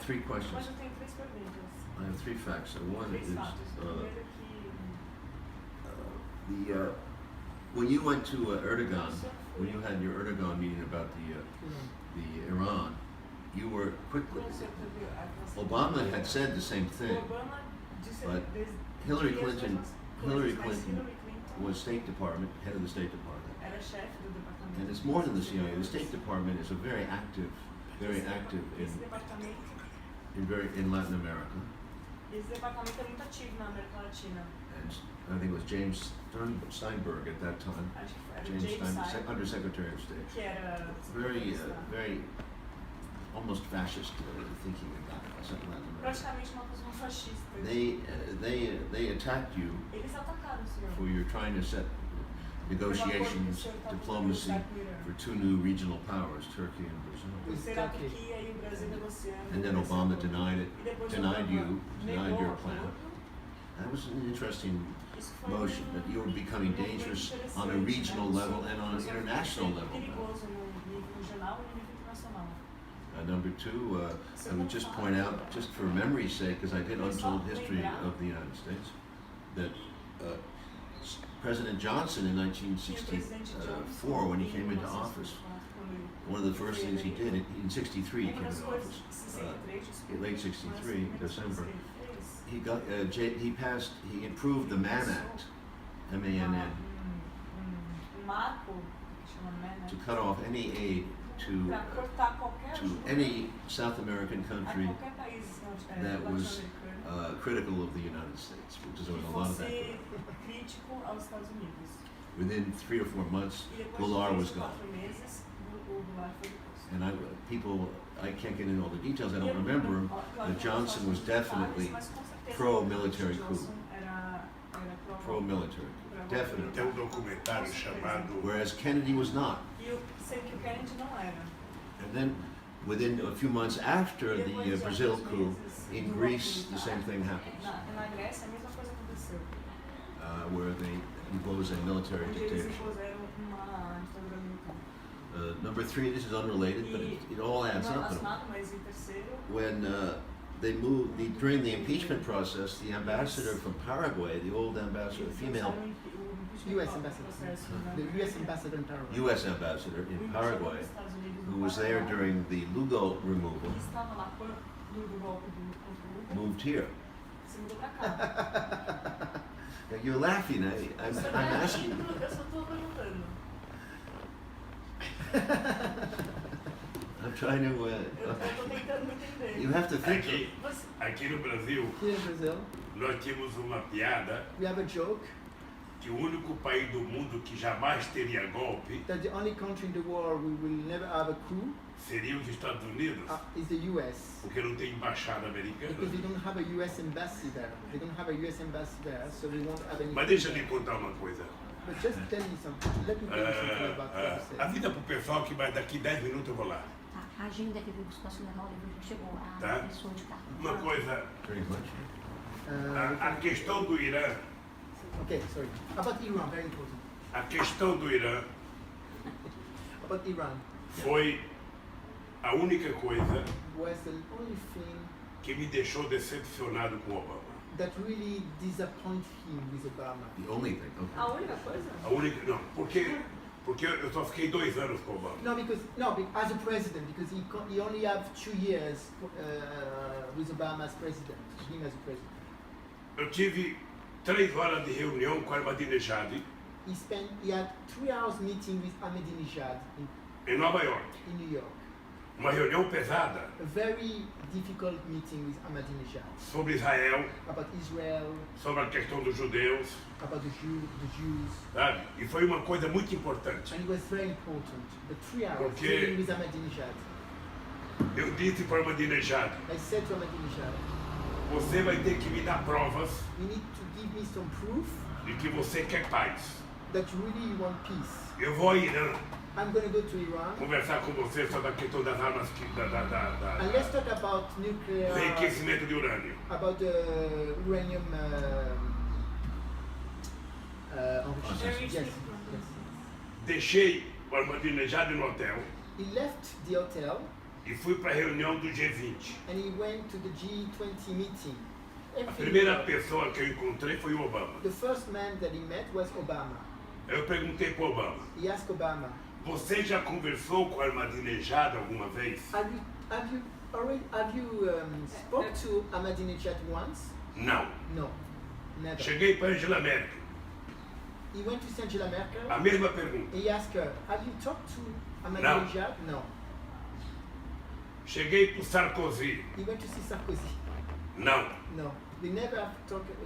three questions. Mas eu tenho três perguntas. I have three facts. One Três is fatos. Primeiro que when you went to Erdogan, when you had your Erdogan meeting about the Iran, you were quickly. Obama had said the same thing, Obama disse but Hillary Clinton was State Department, head of the State Department. Era chefe do departamento. And it's more than the CIA. The State Department is a very active Esse departamento in Latin America. Esse departamento é muito ativo na América Latina. And I think it was James Steinberg at that time. Acho que era James James Steinberg, Undersecretary of State. que era Very almost fascist thinking about Latin America. praticamente uma posição fascista. They attacked you Eles atacaram o senhor. for your trying to set negotiations, diplomacy for two new regional powers, Turkey and Brazil. Por ser a Turquia e o Brasil negociando. And then Obama denied it, E depois denied Obama denied negou your o plan. acordo. That was an interesting Isso foi motion, that you were becoming dangerous on a regional level and on an international level now. Perigoso no nível regional e no nível internacional. Number two, I would just point out, just for memory's sake, because I did Untold History of the United States, that President Johnson in 1964, when he came into office, one of the first things he did in 63, he came into office, in late 63, December, he approved the Mann Act, M-A-N-N, to cut off any aid to any South American country that was critical of the United States, because there was a lot of that. Within 3 or 4 months, Goulart was gone. And I can't get into all the details, I don't remember him, but Johnson was definitely pro-military coup. Pro-military coup, definitely. Tem documentário chamado Whereas Kennedy was not. Sendo que o Kennedy não era. And then, within a few months after the Brazil coup, in Greece, the same thing happened, Na Grécia, a mesma coisa aconteceu. where they impose a military Onde eles dictatorship. impuseram uma ditadura militar. Number 3, this is unrelated, but it all adds Não up. relacionado, mas em terceiro, When they moved, during the impeachment process, the ambassador from Paraguay, the old ambassador, eles female lançaram o US impeachment ambassador. processo na The US Grécia. ambassador in Paraguay. U.S. ambassador O in embaixador Paraguay, dos Estados Unidos no who was there Paraguai, during the Lugo removal, que estava lá do golpe contra o Lula, moved here. se mudou pra cá. You're laughing, I'm asking. Eu só tô perguntando. I'm trying to, Eu tô tentando entender. you have to think. aqui no Brasil, Here in Brazil, nós tínhamos uma piada we have a joke que o único país do mundo que jamais teria golpe that the only country in the world we will never have a coup seria os Estados Unidos, is the US. porque não tem embaixada americana. Because they don't have a US embassy there. They don't have a US embassy there, so we won't have any. Mas deixa eu lhe contar uma coisa. But just tell me something. Let me tell you something about what you said. Avisa pro pessoal que daqui 10 minutos eu vou lá. A agenda que veio buscar o levar o livro já chegou, a Tá. pessoa de carro. Uma coisa, Very much. a questão do Irã, Okay, sorry. About Iran, very important. a questão do Irã About Iran foi a única coisa was the only thing que me deixou decepcionado com Obama. that really disappointed him with Obama. The only thing, okay. A única coisa? A única, não, porque eu só fiquei 2 anos com Obama. As a president, because he only have 2 years with Obama as president, him as a president. Eu tive 3 horas de reunião com Ahmadinejad He had 3 hours meeting with Ahmadinejad em Nova York. in New York. Uma reunião pesada A very difficult meeting with Ahmadinejad sobre Israel, about Israel, sobre a questão dos judeus, about the Jews, sabe? E foi uma coisa muito importante. and it was very important. The 3 hours Porque- meeting with Ahmadinejad. Eu disse para Ahmadinejad, I said to Ahmadinejad, você vai ter que me dar provas you need to give me some proof de que você quer paz. that really you want peace. Eu vou ao Irã I'm going to go to Iran, conversar com você sobre a questão das armas, and let's talk about do nuclear, enriquecimento de urânio. about the uranium enrichment. Yes, yes. Deixei o Ahmadinejad no hotel, He left the hotel, e fui para a reunião do G20. and he went to the G20 meeting. A primeira pessoa que eu encontrei foi o Obama. The first man that he met was Obama. Eu perguntei para o Obama, He asked Obama, você já conversou com Ahmadinejad alguma vez? have you spoke to Ahmadinejad once? Não. No, never. Cheguei para Angela Merkel, He went to see Angela Merkel. a mesma pergunta. He asked her, have you talked to Ahmadinejad? No. Cheguei para o Sarkozy, He went to see Sarkozy. não. No. They never have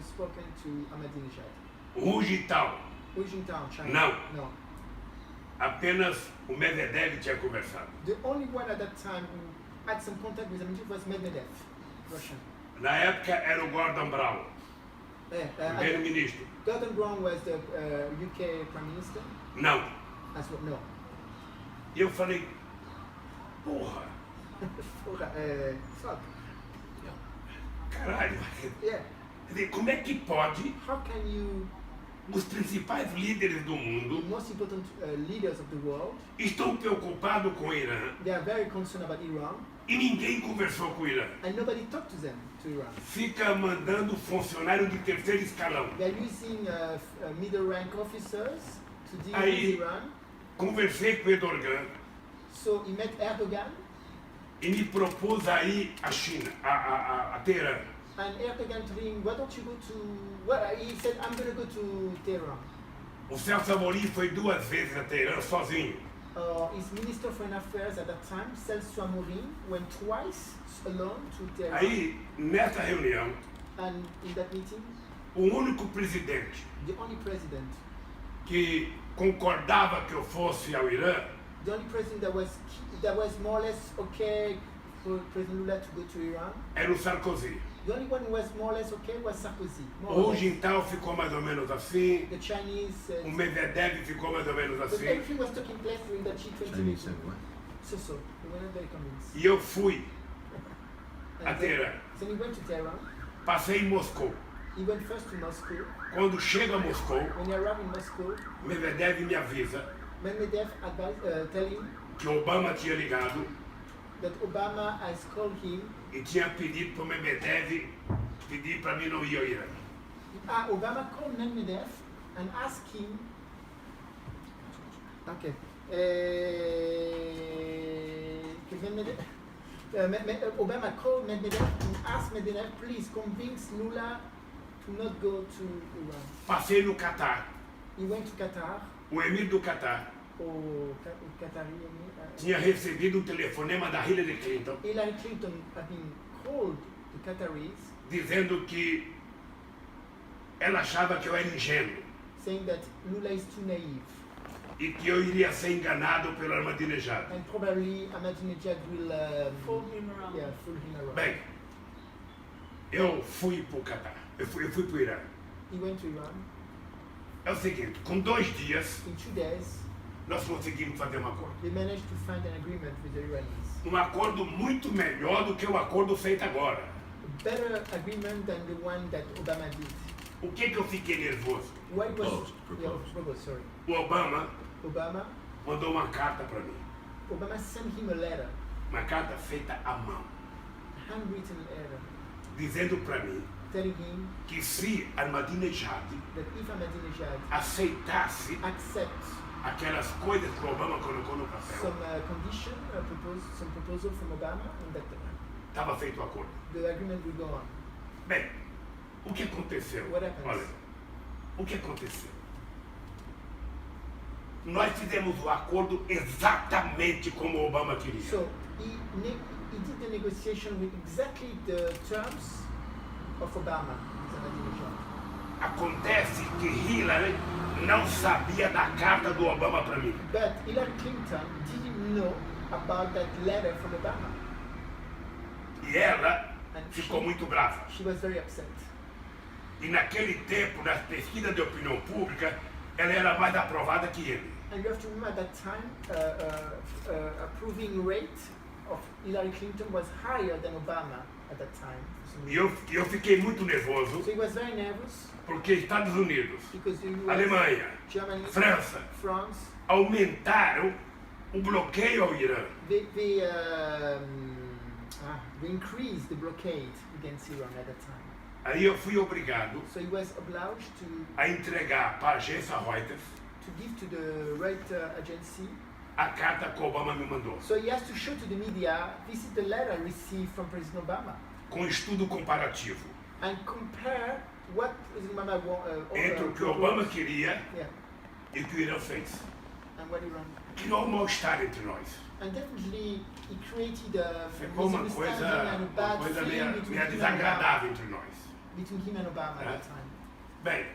spoken to Ahmadinejad. Hu Jintao, Hu Jintao, China. No. No. apenas o Medvedev tinha conversado. The only one at that time who had some contact with Ahmadinejad was Medvedev, Russian. Na época era o Gordon Brown, primeiro-ministro. Gordon Brown was the UK Prime Minister. Não. As well, no. E eu falei, porra, Fuck. caralho, Yeah. quer dizer, como é que pode How can you, os principais líderes do the mundo most important leaders of the world, estão preocupados com o Irã they are very concerned about Iran, e ninguém conversou com o Irã? and nobody talked to them, to Iran. Fica mandando funcionário de terceiro escalão. They are using middle rank officers to deal Aí- with Iran. Conversei com o Erdogan So he met Erdogan, e me propôs a ir à China, a Teherã. and Erdogan told him, why don't you go to, well, he said, I'm going to go to Tehran. O Celso Amorim foi 2 vezes a Teherã sozinho. His Minister of Foreign Affairs at that time, Celso Amorim, went twice alone to Tehran. Aí, nessa reunião, And in that meeting, o único presidente the only president, que concordava que eu fosse ao Irã the only president that was more or less okay for President Lula to go to Iran, era o Sarkozy. the only one who was more or less okay was Sarkozy. More O or less. Jintao ficou mais ou menos assim, The Chinese, o Medvedev ficou mais ou menos but assim. everything was taking place during the G20 Chinese meeting. said what? So, they were not very convinced. E eu fui a And then, Teherã. then he went to Tehran. Passei em Moscou. He went first to Moscow. Quando chego a Moscou, When he arrived in Moscow, Medvedev me avisa Medvedev tell him que Obama tinha ligado that Obama has called him. e tinha pedido para o Medvedev pedir para mim não ir ao Irã. Obama called Medvedev and asked him. Okay. Obama called Medvedev and asked Medvedev, please convince Lula to not go to Iran. Passei no Catar. He went to Qatar, O emir do Catar or Qatari. tinha recebido um telefonema da Hillary Clinton Hillary Clinton had been called the Qataris, dizendo que ela achava que eu era ingênuo saying that Lula is too naive e que eu iria ser enganado pelo Ahmadinejad. and probably Ahmadinejad will Fool him around. yeah, fool him around. Bem, eu fui para o Catar, eu fui para o Irã. He went to Iran. É o seguinte, com 2 dias In 2 days, nós conseguimos fazer um acordo. they managed to find an agreement with the Iranians. Um acordo muito melhor do que o acordo feito agora. A better agreement than the one that Obama did. O que eu fiquei nervoso? Why was Proposed. Yeah, proposed, sorry. O Obama Obama mandou uma carta para mim. Obama sent him a letter, Uma carta feita à mão, a handwritten letter, dizendo para mim telling him que se Ahmadinejad that if Ahmadinejad aceitasse accepts aquelas coisas que o Obama colocou no papel, some condition, some proposal from Obama, and that estava feito o acordo. the agreement will go on. Bem, o que aconteceu? What happens? Olha, o que aconteceu? Nós fizemos o acordo exatamente como o Obama queria. So he did the negotiation with exactly the terms of Obama, with Ahmadinejad. Acontece que Hillary não sabia da carta do Obama para mim. But Hillary Clinton didn't know about that letter from Obama. E ela And ficou muito brava. she was very upset. E naquele tempo, nas pesquisas de opinião pública, ela era mais aprovada que ele. And you have to remember at that time, approving rate of Hillary Clinton was higher than Obama at that time. E eu fiquei muito nervoso, So he was very nervous porque Estados Unidos, because the US, Alemanha, Germany, França France, aumentaram o bloqueio ao Irã. They increased the blockade against Iran at that time. Aí eu fui obrigado So he was obliged a entregar para a agência Reuters to give to the Reuters agency. a carta que Obama me mandou, So he has to show to the media, this is the letter I received from President Obama, com estudo comparativo and compare what President Obama entre o que Obama queria yeah, e o que o Irã fez. and what Iran. Criou um mal-estar entre nós. And definitely he created a Ficou uma misunderstanding coisa, and a bad feeling meio between him and Obama. desagradável entre nós. Between him and Obama at that time. Bem,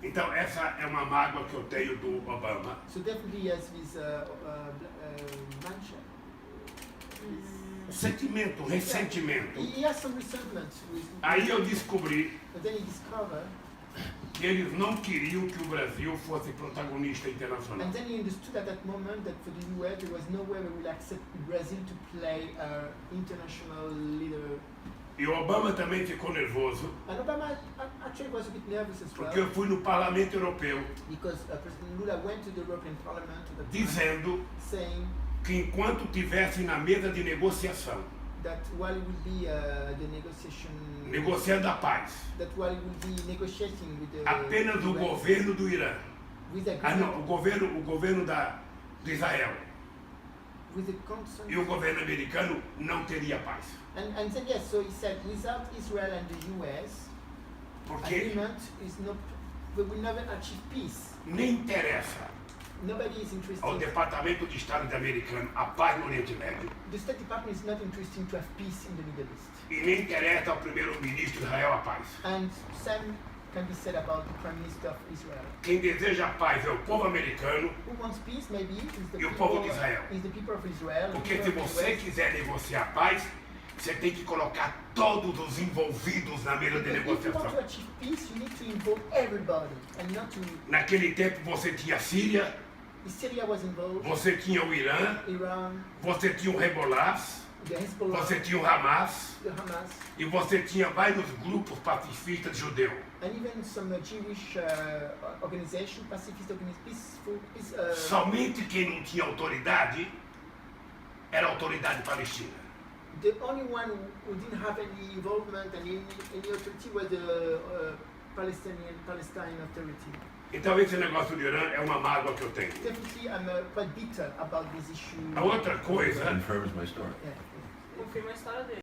então essa é uma mágoa que eu tenho do Obama. So definitely he has this mancha. Sentimento, ressentimento. He has some resentment with. Aí eu descobri But then he discovered, que eles não queriam que o Brasil fosse protagonista internacional. and then he understood at that moment that for the US there was no way we will accept Brazil to play international leader. E o Obama também ficou nervoso, And Obama actually was a bit nervous as well, porque eu fui no Parlamento Europeu because President Lula went to the European Parliament at that time, dizendo saying que enquanto tivesse na mesa de negociação, that while he will be the negotiation, negociando a paz, that while he will be negotiating with the apenas o US, governo do Irã, with the não, o governo de Israel with the consent, e o governo americano não teria paz. and then yes, so he said without Israel and the US, Porque agreement is not, we will never achieve peace. nem interessa Nobody is interested. ao Departamento de Estado americano a paz no Oriente Médio, The State Department is not interested to have peace in the Middle East. e nem interessa ao primeiro-ministro de Israel a paz. And same can be said about the Prime Minister of Israel. Quem deseja a paz é o povo americano, Who wants peace? Maybe is the E o people, povo de Israel. is the people of Israel. the porque se people of the você West. quiser negociar paz, você tem que colocar todos os envolvidos na mesa de Because if you want to negociação. achieve peace, you need to involve everybody, and not to. Naquele tempo você tinha a Síria, Syria was involved, você tinha o Irã, Iran, você tinha o Hezbollah, the Hezbollah, você tinha o Hamas the Hamas, e você tinha vários grupos pacifistas judeus. and even some Jewish organization, pacifist organization, peace. Somente quem não tinha autoridade era a autoridade palestina. The only one who didn't have any involvement and any authority was the Palestine authority. Então esse negócio do Irã é uma mágoa que eu tenho. Definitely, I'm quite bitter about this issue. A outra coisa Confirms my story. Yeah. Confirma a história dele.